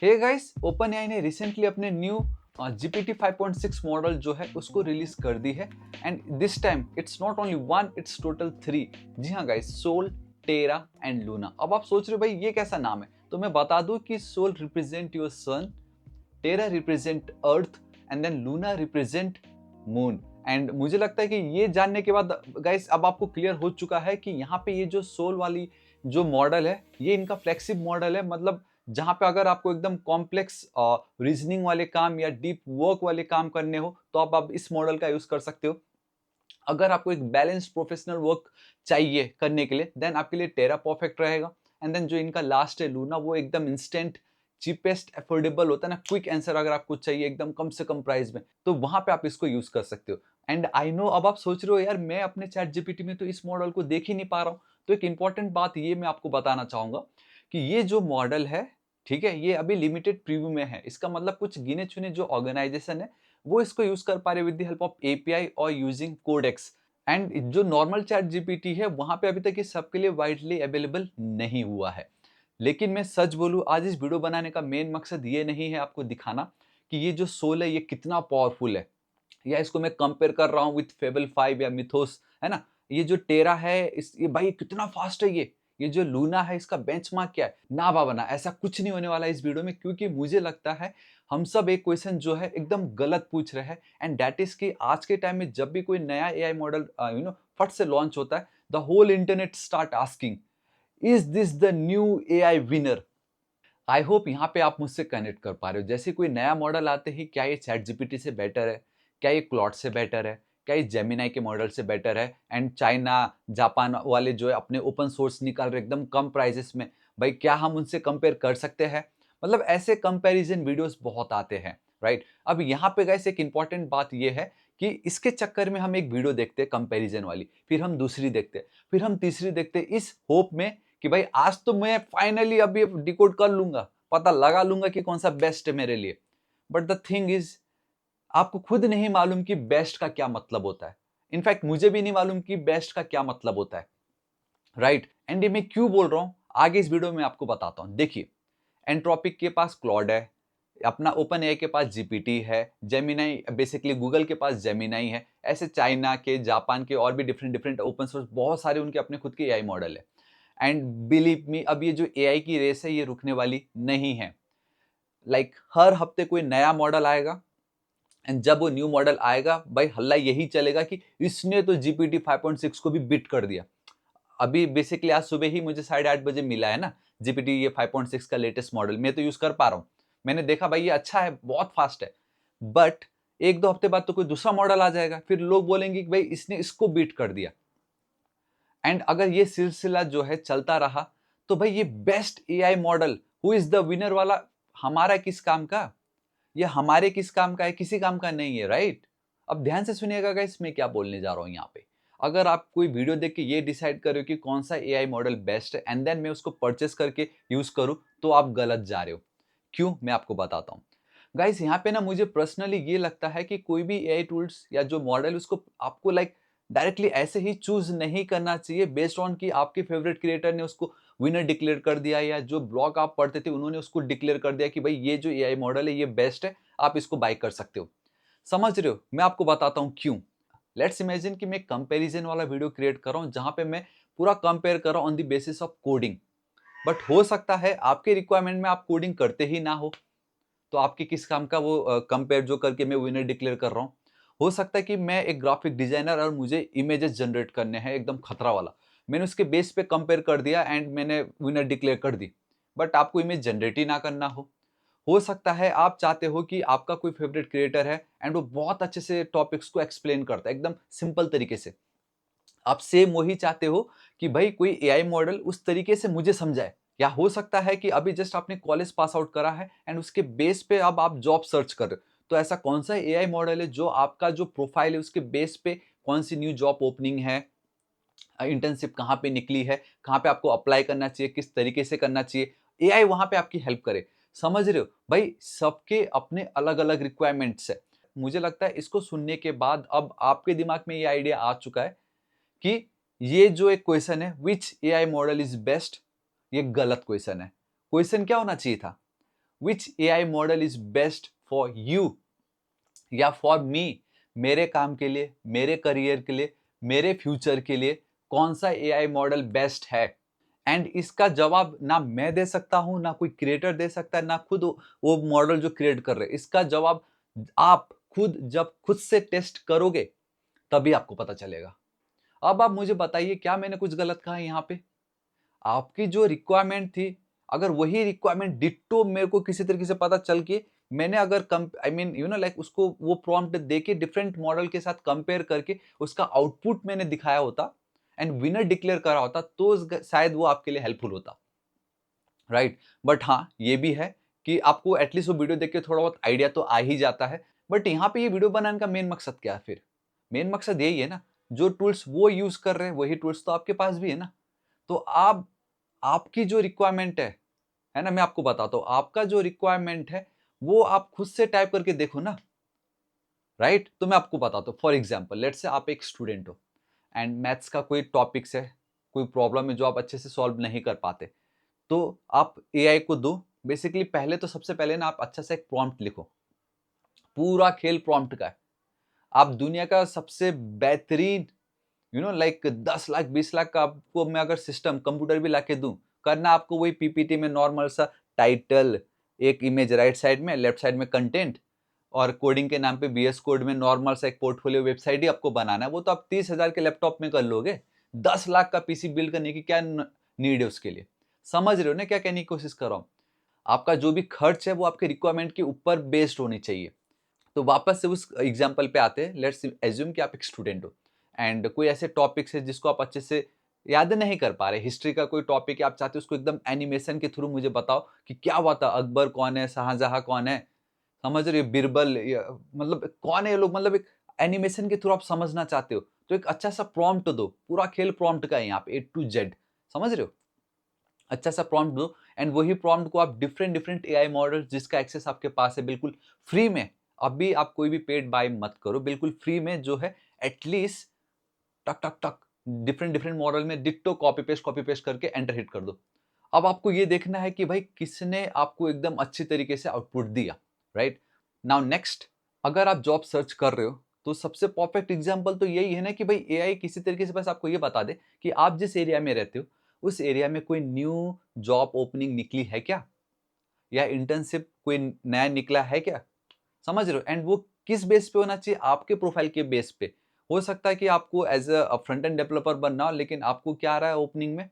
हे guys, OpenAI ने recently अपने new GPT 5.6 model जो है उसको रिलीज कर दी है। And this time it's not only one, it's total three. जी हाँ guys, Sol, Terra and Luna. अब आप सोच रहे हो भाई ये कैसा नाम है, तो मैं बता दूं कि Sol represent your sun, Terra represent earth and then Luna represent moon. And मुझे लगता है कि ये जानने के बाद गाइस अब आपको क्लियर हो चुका है कि यहाँ पे ये जो सोल वाली जो मॉडल है ये इनका फ्लेक्सिब मॉडल है। मतलब जहाँ पे अगर आपको एकदम कॉम्प्लेक्स रीजनिंग वाले काम या डीप वर्क वाले काम करने हो तो आप इस मॉडल का यूज कर सकते हो। अगर आपको एक बैलेंस्ड प्रोफेशनल वर्क चाहिए करने के लिए देन आपके लिए टेरा परफेक्ट रहेगा। एंड देन जो इनका लास्ट है लूना, वो एकदम इंस्टेंट चीपेस्ट अफोर्डेबल होता है ना, क्विक आंसर अगर आपको चाहिए एकदम कम से कम प्राइस में, तो वहां पे आप इसको यूज कर सकते हो। एंड आई नो अब आप सोच रहे हो यार मैं अपने चैट जीपीटी में तो इस मॉडल को देख ही नहीं पा रहा हूँ। तो एक इंपॉर्टेंट बात ये मैं आपको बताना चाहूंगा कि ये जो मॉडल है, ठीक है, ये अभी लिमिटेड प्रीव्यू में है। इसका मतलब कुछ गिने चुने जो ऑर्गेनाइजेशन है वो इसको यूज कर पा रहे with the help of API और यूजिंग कोडेक्स। एंड जो नॉर्मल चैट जीपीटी है वहां पे अभी तक ये सबके लिए वाइडली अवेलेबल नहीं हुआ है। लेकिन मैं सच बोलूं, आज इस वीडियो बनाने का मेन मकसद ये नहीं है आपको दिखाना कि ये जो सोल है ये कितना पावरफुल है, या इसको मैं कंपेयर कर रहा हूँ विथ फेबल 5 या मिथोस, है ना। ये जो टेरा है इस ये भाई कितना फास्ट है ये जो लूना है इसका बेंचमार्क क्या है, ना बाबा ना, ऐसा कुछ नहीं होने वाला इस वीडियो में। क्योंकि मुझे लगता है हम सब एक क्वेश्चन जो है एकदम गलत पूछ रहे हैं। एंड दैट इज कि आज के टाइम में जब भी कोई नया एआई मॉडल फट से लॉन्च होता है, the whole internet start asking, is this the new AI winner. I hope यहाँ पे आप मुझसे कनेक्ट कर पा रहे हो। जैसे कोई नया मॉडल आते ही क्या ये चैट जीपीटी से बेटर है, क्या ये क्लॉड से बेटर है, क्या ये जेमिनाई के मॉडल से बेटर है। एंड चाइना जापान वाले जो है अपने ओपन सोर्स निकाल रहे एकदम कम प्राइसेस में, भाई क्या हम उनसे कंपेयर कर सकते हैं? मतलब ऐसे कंपैरिजन वीडियोस बहुत आते हैं, राइट। अब यहाँ पे गाइस एक इंपॉर्टेंट बात ये है कि इसके चक्कर में हम एक वीडियो देखते हैं कंपैरिजन वाली, फिर हम दूसरी देखते हैं, फिर हम तीसरी देखते हैं, इस होप में कि भाई आज तो मैं फाइनली अभी डिकोड कर लूंगा, पता लगा लूंगा कि कौन सा बेस्ट है मेरे लिए। बट द थिंग इज, आपको खुद नहीं मालूम कि बेस्ट का क्या मतलब होता है। इनफैक्ट मुझे भी नहीं मालूम कि बेस्ट का क्या मतलब होता है, राइट। एंड ये मैं क्यों बोल रहा हूं आगे इस वीडियो में आपको बताता हूं। देखिए, एंट्रोपिक के पास क्लॉड है, अपना ओपन एआई के पास जीपीटी है, जेमिनाई बेसिकली गूगल के पास जेमिनाई है, ऐसे चाइना के, जापान के और भी डिफरेंट डिफरेंट ओपन सोर्स बहुत सारे उनके अपने खुद के एआई मॉडल है। एंड बिलीव मी, अब ये जो एआई की रेस है ये रुकने वाली नहीं है। लाइक हर हफ्ते कोई नया मॉडल आएगा। एंड जब वो न्यू मॉडल आएगा भाई हल्ला यही चलेगा कि इसने तो जीपीटी 5.6 को भी बिट कर दिया। अभी बेसिकली आज सुबह ही मुझे 8:30 बजे मिला है ना जीपीटी ये 5.6 का लेटेस्ट मॉडल, मैं तो यूज कर पा रहा हूँ। मैंने देखा भाई ये अच्छा है, बहुत फास्ट है। बट एक दो हफ्ते बाद तो कोई दूसरा मॉडल आ जाएगा, फिर लोग बोलेंगे कि भाई इसने इसको बीट कर दिया। एंड अगर ये सिलसिला जो है चलता रहा तो भाई ये best AI model who is the winner वाला हमारा किस काम का, ये हमारे किस काम का है? किसी काम का नहीं है, राइट। अब ध्यान से सुनिएगा गाइस, मैं क्या बोलने जा रहा हूं यहाँ पे। अगर आप कोई वीडियो देख के ये डिसाइड करो कि कौन सा एआई मॉडल बेस्ट है एंड देन मैं उसको परचेस करके यूज करूं, तो आप गलत जा रहे हो। क्यों, मैं आपको बताता हूँ। गाइस यहाँ पे ना मुझे पर्सनली ये लगता है कि कोई भी एआई टूल्स या जो मॉडल उसको आपको लाइक डायरेक्टली ऐसे ही चूज नहीं करना चाहिए बेस्ड ऑन कि आपके फेवरेट क्रिएटर ने उसको विनर डिक्लेयर कर दिया, या जो ब्लॉग आप पढ़ते थे उन्होंने उसको डिक्लेयर कर दिया कि भाई ये जो एआई मॉडल है ये बेस्ट है, आप इसको बाय कर सकते हो। समझ रहे हो? मैं आपको बताता हूँ क्यों। लेट्स इमेजिन कि मैं कंपैरिजन वाला वीडियो क्रिएट कर रहा हूँ जहां पे मैं पूरा कंपेयर कर रहा हूँ on the basis of coding. But हो सकता है आपके रिक्वायरमेंट में आप कोडिंग करते ही ना तो आपके किस काम का वो कंपेयर जो करके मैं विनर डिक्लेयर कर रहा हूँ। हो सकता है कि मैं एक ग्राफिक डिजाइनर और मुझे इमेजेस जनरेट करने हैं एकदम खतरा वाला, मैंने उसके बेस पे कंपेयर कर दिया एंड मैंने विनर डिक्लेयर कर दी। बट आपको इमेज जनरेट ही ना करना हो सकता है आप चाहते हो कि आपका कोई फेवरेट क्रिएटर है एंड वो बहुत अच्छे से टॉपिक्स को एक्सप्लेन करता है एकदम सिंपल तरीके से। आप सेम वही चाहते हो कि भाई कोई एआई मॉडल उस तरीके से मुझे समझाए। या हो सकता है कि अभी जस्ट आपने कॉलेज पास आउट करा है एंड उसके बेस पे अब आप जॉब सर्च कर रहे हो, तो ऐसा कौन सा एआई मॉडल है जो आपका जो प्रोफाइल है उसके बेस पे कौन सी न्यू जॉब ओपनिंग है, इंटर्नशिप कहाँ पे निकली है, कहाँ पे आपको अप्लाई करना चाहिए, किस तरीके से करना चाहिए, एआई वहां पे आपकी हेल्प करे। समझ रहे हो भाई, सबके अपने अलग अलग रिक्वायरमेंट्स है। मुझे लगता है इसको सुनने के बाद अब आपके दिमाग में ये आइडिया आ चुका है कि ये जो एक क्वेश्चन है विच एआई मॉडल इज बेस्ट, ये गलत क्वेश्चन है। क्वेश्चन क्या होना चाहिए था, विच AI model is best for you या फॉर मी, मेरे काम के लिए, मेरे करियर के लिए, मेरे फ्यूचर के लिए कौन सा AI मॉडल बेस्ट है। एंड इसका जवाब ना मैं दे सकता हूं, ना कोई क्रिएटर दे सकता है, ना खुद वो मॉडल जो क्रिएट कर रहे हैं। इसका जवाब आप खुद जब खुद से टेस्ट करोगे तभी आपको पता चलेगा। अब आप मुझे बताइए, क्या मैंने कुछ गलत कहा यहाँ पे? आपकी जो रिक्वायरमेंट थी, अगर वही रिक्वायरमेंट डिट्टो मेरे को किसी तरीके से पता चल के मैंने अगर I mean you know like उसको वो प्रॉम्प्ट दे के डिफरेंट मॉडल के साथ कंपेयर करके उसका आउटपुट मैंने दिखाया होता एंड विनर डिक्लेयर करा होता, तो शायद वो आपके लिए हेल्पफुल होता, राइट? बट हाँ, ये भी है कि आपको एटलीस्ट वो वीडियो देख के थोड़ा बहुत आइडिया तो आ ही जाता है। बट यहाँ पे ये वीडियो बनाने का मेन मकसद क्या है फिर? मेन मकसद यही है ना, जो टूल्स वो यूज कर रहे हैं वही टूल्स तो आपके पास भी है ना। तो आप आपकी जो रिक्वायरमेंट है ना, मैं आपको बताता हूँ, आपका जो रिक्वायरमेंट है वो आप खुद से टाइप करके देखो ना, राइट? तो मैं आपको बताता हूँ, फॉर एग्जाम्पल लेट्स से आप एक स्टूडेंट हो एंड मैथ्स का कोई टॉपिक्स है, कोई प्रॉब्लम है जो आप अच्छे से सॉल्व नहीं कर पाते, तो आप एआई को दो। बेसिकली पहले तो सबसे पहले ना आप अच्छा सा एक प्रॉम्प्ट लिखो, पूरा खेल प्रॉम्प्ट का है। आप दुनिया का सबसे बेहतरीन लाइक 10 लाख 20 लाख का आपको मैं अगर सिस्टम कंप्यूटर भी लाके दूं, करना आपको वही पीपीटी में नॉर्मल सा टाइटल, एक इमेज राइट साइड में, लेफ्ट साइड में कंटेंट, और कोडिंग के नाम पे बीएस कोड में नॉर्मल सा एक पोर्टफोलियो वेबसाइट ही आपको बनाना है। वो तो आप 30,000 के लैपटॉप में कर लोगे। 10 लाख का पीसी बिल्ड करने की क्या नीड है उसके लिए? समझ रहे हो ना क्या कहने की कोशिश कर रहा हूँ? आपका जो भी खर्च है वो आपके रिक्वायरमेंट के ऊपर बेस्ड होनी चाहिए। तो वापस से उस एग्जाम्पल पे आते हैं। लेट्स एज्यूम कि आप एक स्टूडेंट हो एंड कोई ऐसे टॉपिक्स है जिसको आप अच्छे से याद नहीं कर पा रहे। हिस्ट्री का कोई टॉपिक है, आप चाहते हो उसको एकदम एनिमेशन के थ्रू मुझे बताओ कि क्या हुआ था, अकबर कौन है, शाहजहां कौन है, समझ रहे हो, बीरबल, मतलब कौन है ये लोग, मतलब एक एनिमेशन के थ्रू आप समझना चाहते हो, तो एक अच्छा सा प्रॉम्प्ट दो। पूरा खेल प्रॉम्प्ट का है यहाँ पे A to Z, समझ रहे हो? अच्छा सा प्रॉम्प्ट दो एंड वही प्रॉम्प्ट को आप डिफरेंट डिफरेंट एआई मॉडल जिसका एक्सेस आपके पास है बिल्कुल फ्री में, अभी आप कोई भी पेड बाय मत करो, बिल्कुल फ्री में जो है एटलीस्ट टक टक टक डिफरेंट डिफरेंट मॉडल में डिट्टो कॉपी पेस्ट करके एंटर हिट कर दो। अब आपको ये देखना है कि भाई किसने आपको एकदम अच्छी तरीके से आउटपुट दिया, राइट? नाउ नेक्स्ट, अगर आप जॉब सर्च कर रहे हो तो सबसे परफेक्ट एग्जांपल तो यही है ना कि भाई एआई किसी तरीके से बस आपको ये बता दे कि आप जिस एरिया में रहते हो उस एरिया में कोई न्यू जॉब ओपनिंग निकली है क्या, या इंटर्नशिप कोई नया निकला है क्या, समझ रहे हो? एंड वो किस बेस पे होना चाहिए? आपके प्रोफाइल के बेस पे। हो सकता है कि आपको as a front end developer बनना हो, लेकिन आपको क्या आ रहा है ओपनिंग में,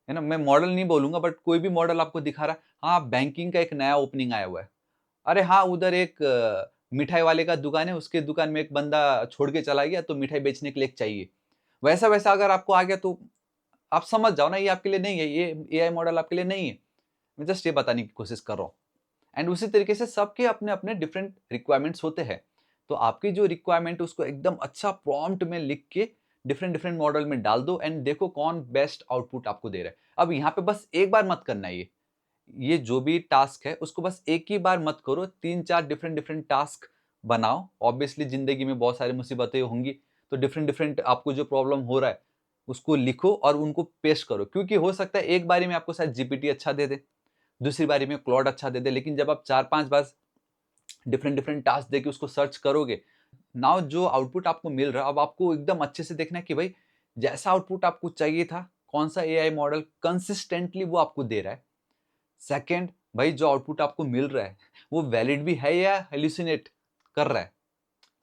है ना? मैं मॉडल नहीं बोलूंगा बट कोई भी मॉडल आपको दिखा रहा है, हाँ बैंकिंग का एक नया ओपनिंग आया हुआ है, अरे हाँ उधर एक मिठाई वाले का दुकान है, उसके दुकान में एक बंदा छोड़ के चला गया तो मिठाई बेचने के लिए एक चाहिए। वैसा वैसा अगर आपको आ गया तो आप समझ जाओ ना ये आपके लिए नहीं है, ये एआई मॉडल आपके लिए नहीं है। मैं जस्ट ये बताने की कोशिश कर रहा हूँ। एंड उसी तरीके से सबके अपने अपने डिफरेंट रिक्वायरमेंट्स होते हैं। तो आपकी जो रिक्वायरमेंट है उसको एकदम अच्छा प्रॉम्प्ट में लिख के डिफरेंट डिफरेंट मॉडल में डाल दो एंड देखो कौन बेस्ट आउटपुट आपको दे रहा है। अब यहाँ पे बस एक बार मत करना, ये जो भी टास्क है उसको बस एक ही बार मत करो, 3-4 डिफरेंट डिफरेंट टास्क बनाओ। ऑब्वियसली जिंदगी में बहुत सारी मुसीबतें होंगी, तो डिफरेंट डिफरेंट आपको जो प्रॉब्लम हो रहा है उसको लिखो और उनको पेश करो, क्योंकि हो सकता है एक बारी में आपको शायद जीपीटी अच्छा दे दे, दूसरी बारी में क्लॉड अच्छा दे दे, लेकिन जब आप 4-5 बार डिफरेंट डिफरेंट टास्क देके उसको सर्च करोगे, नाउ जो आउटपुट आपको मिल रहा है, अब आपको एकदम अच्छे से देखना है कि भाई जैसा आउटपुट आपको चाहिए था कौन सा एआई मॉडल कंसिस्टेंटली वो आपको दे रहा है। सेकंड, भाई जो आउटपुट आपको मिल रहा है वो वैलिड भी है या हेलुसिनेट कर रहा है,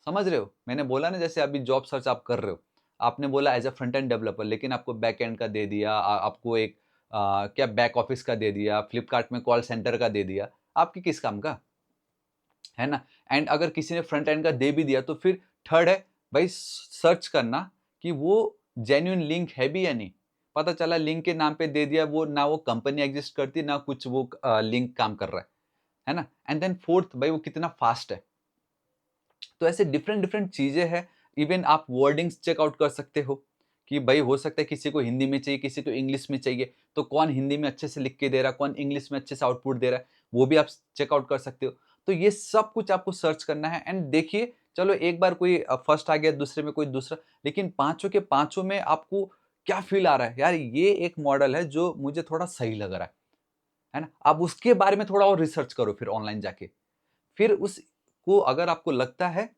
समझ रहे हो? मैंने बोला ना, जैसे अभी जॉब सर्च आप कर रहे हो, आपने बोला as a front end developer, लेकिन आपको बैक एंड का दे दिया, आपको एक क्या बैक ऑफिस का दे दिया, फ्लिपकार्ट में कॉल सेंटर का दे दिया, आपकी किस काम का है ना? एंड अगर किसी ने फ्रंट एंड का दे भी दिया तो फिर थर्ड है भाई सर्च करना कि वो जेन्युइन लिंक है भी या नहीं। पता चला लिंक के नाम पे दे दिया, वो ना वो कंपनी एग्जिस्ट करती ना कुछ वो लिंक काम कर रहा है ना? एंड देन फोर्थ, भाई वो कितना फास्ट है। तो ऐसे डिफरेंट डिफरेंट चीजें हैं। इवन आप वर्डिंग्स चेकआउट कर सकते हो कि भाई हो सकता है किसी को हिंदी में चाहिए, किसी को इंग्लिश में चाहिए, तो कौन हिंदी में अच्छे से लिख के दे रहा है, कौन इंग्लिश में अच्छे से आउटपुट दे रहा है, वो भी आप चेकआउट कर सकते हो। तो ये सब कुछ आपको सर्च करना है एंड देखिए, चलो एक बार कोई फर्स्ट आ गया, दूसरे में कोई दूसरा, लेकिन पांचों के पांचों में आपको क्या फील आ रहा है, यार ये एक मॉडल है जो मुझे थोड़ा सही लग रहा है है ना। आप उसके बारे में थोड़ा और रिसर्च करो फिर ऑनलाइन जाके, फिर उसको अगर आपको लगता है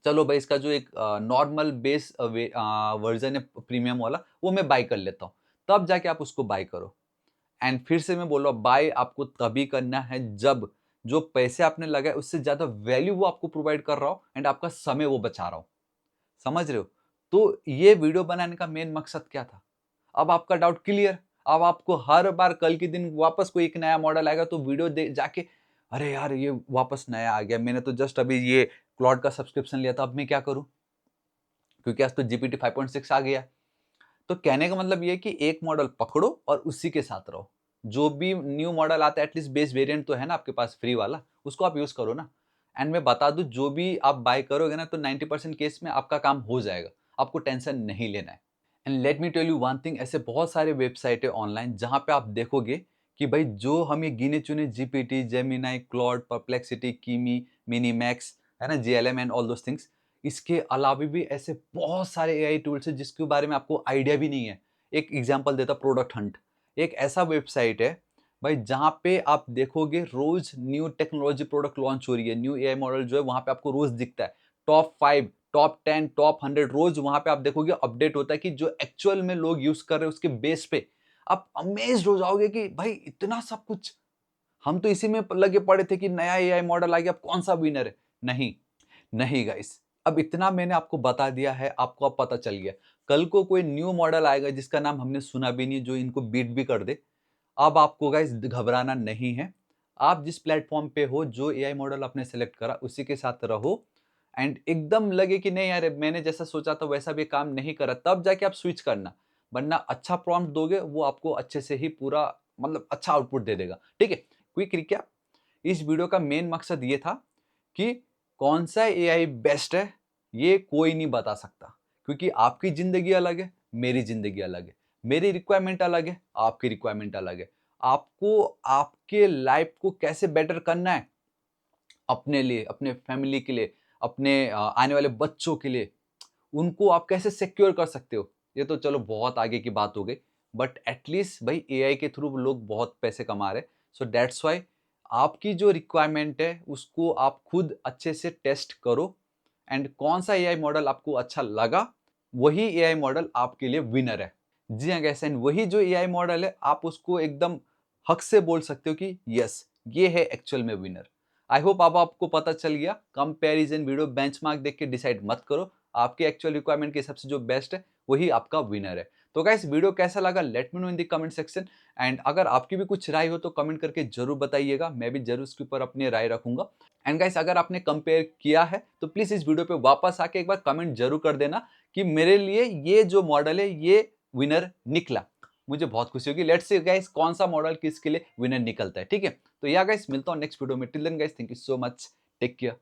चलो भाई इसका जो एक नॉर्मल बेस वर्जन है प्रीमियम वाला वो मैं बाय कर लेता हूँ, तब जाके आप उसको बाय करो। एंड फिर से मैं बोल रहा हूँ बाय आपको तभी करना है जब जो पैसे आपने लगाए उससे ज्यादा वैल्यू वो आपको प्रोवाइड कर रहा हो एंड आपका समय वो बचा रहा हो। समझ रहे हो। तो ये वीडियो बनाने का मेन मकसद क्या था। अब आपका डाउट क्लियर। अब आपको हर बार कल के दिन वापस कोई एक नया मॉडल आएगा तो वीडियो दे जाके अरे यार ये वापस नया आ गया, मैंने तो जस्ट अभी ये क्लॉड का सब्सक्रिप्शन लिया था, अब मैं क्या करूं, क्योंकि आज तो जीपीटी 5.6 आ गया। तो कहने का मतलब ये है कि एक मॉडल पकड़ो और उसी के साथ रहो। जो भी न्यू मॉडल आता है एटलीस्ट बेस वेरिएंट तो है ना आपके पास फ्री वाला, उसको आप यूज करो ना। एंड मैं बता दूं जो भी आप बाय करोगे ना तो 90% केस में आपका काम हो जाएगा, आपको टेंशन नहीं लेना है। And let me tell you one thing, ऐसे बहुत सारे वेबसाइट है ऑनलाइन जहां पे आप देखोगे कि भाई जो हम ये गिने चुने जीपीटी, जेमिनाई, क्लॉड, परप्लेक्सिटी, कीमी, मिनी मैक्स, है ना, GLM and all those things, इसके अलावा भी ऐसे बहुत सारे एआई टूल्स हैं जिसके बारे में आपको आइडिया भी नहीं है। एक एग्जांपल देता, प्रोडक्ट हंट एक ऐसा वेबसाइट है भाई जहां पे आप देखोगे रोज न्यू टेक्नोलॉजी प्रोडक्ट लॉन्च हो रही है, न्यू एआई मॉडल जो है वहां पे आपको रोज दिखता है। टॉप 5, टॉप 10, टॉप 100 रोज वहां पे आप देखोगे अपडेट होता है कि जो एक्चुअल में लोग यूज कर रहे हैं उसके बेस पे आप अमेज्ड हो जाओगे कि भाई इतना सब कुछ। हम तो इसी में लगे पड़े थे कि नया एआई मॉडल आ गया, अब कौन सा विनर है। नहीं, नहीं गाइस, अब इतना मैंने आपको बता दिया है, आपको अब पता चल गया। कल को कोई न्यू मॉडल आएगा जिसका नाम हमने सुना भी नहीं, जो इनको बीट भी कर दे, अब आपको गाइस घबराना नहीं है। आप जिस प्लेटफॉर्म पे हो, जो एआई मॉडल आपने सेलेक्ट करा उसी के साथ रहो। एंड एकदम लगे कि नहीं यार मैंने जैसा सोचा था वैसा भी काम नहीं करा, तब जाके आप स्विच करना। वरना अच्छा प्रॉम्प्ट दोगे वो आपको अच्छे से ही पूरा मतलब अच्छा आउटपुट दे देगा। ठीक है, क्विक रिकैप, इस वीडियो का मेन मकसद ये था कि कौन सा एआई बेस्ट है ये कोई नहीं बता सकता, क्योंकि आपकी जिंदगी अलग है, मेरी जिंदगी अलग है, मेरी रिक्वायरमेंट अलग है, आपकी रिक्वायरमेंट अलग है। आपको आपके लाइफ को कैसे बेटर करना है, अपने लिए, अपने फैमिली के लिए, अपने आने वाले बच्चों के लिए, उनको आप कैसे सिक्योर कर सकते हो, ये तो चलो बहुत आगे की बात हो गई। बट एटलीस्ट भाई एआई के थ्रू लोग बहुत पैसे कमा रहे, सो दैट्स वाई आपकी जो रिक्वायरमेंट है उसको आप खुद अच्छे से टेस्ट करो। एंड कौन सा एआई मॉडल आपको अच्छा लगा वही एआई मॉडल आपके लिए विनर है। जी हाँ गैस, एंड वही जो एआई मॉडल है आप उसको एकदम हक से बोल सकते हो कि यस ये है एक्चुअल में विनर। आई होप अब आपको पता चल गया। कंपैरिजन वीडियो बेंचमार्क देख के डिसाइड मत करो, आपके एक्चुअल रिक्वायरमेंट के हिसाब से जो बेस्ट है वही आपका विनर है। तो गाइस वीडियो कैसा लगा let me know in the comment section. And अगर आपकी भी कुछ राय हो तो कमेंट करके जरूर बताइएगा, मैं भी जरूर उसके ऊपर अपनी राय रखूंगा। एंड गाइस अगर आपने कंपेयर किया है तो प्लीज इस वीडियो पे वापस आके एक बार कमेंट जरूर कर देना कि मेरे लिए ये जो मॉडल है ये विनर निकला। मुझे बहुत खुशी होगी। लेट्स सी गाइस कौन सा मॉडल किसके लिए विनर निकलता है। ठीक है, तो या गाइस मिलता हूं नेक्स्ट वीडियो में। Till then guys thank you so much, take care.